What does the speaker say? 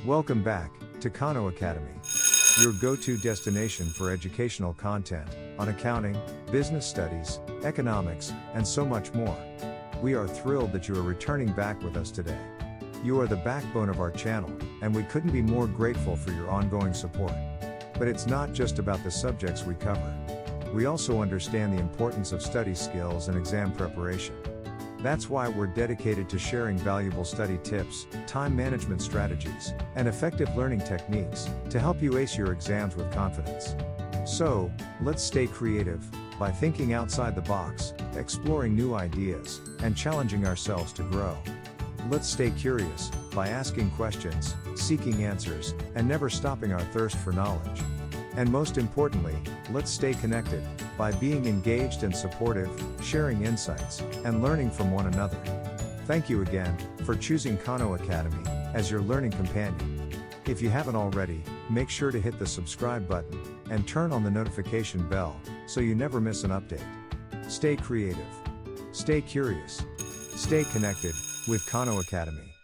Welcome back to Kano Academy, your go-to destination for educational content on accounting, business studies, economics, and so much more. We are thrilled that you are returning back with us today. You are the backbone of our channel, and we couldn't be more grateful for your ongoing support. But it's not just about the subjects we cover. We also understand the importance of study skills and exam preparation. That's why we're dedicated to sharing valuable study tips, time management strategies, and effective learning techniques to help you ace your exams with confidence. So, let's stay creative by thinking outside the box, exploring new ideas, and challenging ourselves to grow. Let's stay curious by asking questions, seeking answers, and never stopping our thirst for knowledge. And most importantly, let's stay connected by being engaged and supportive, sharing insights, and learning from one another. Thank you again for choosing Kano Academy as your learning companion. If you haven't already, make sure to hit the subscribe button and turn on the notification bell so you never miss an update. Stay creative, stay curious, stay connected with Kano Academy.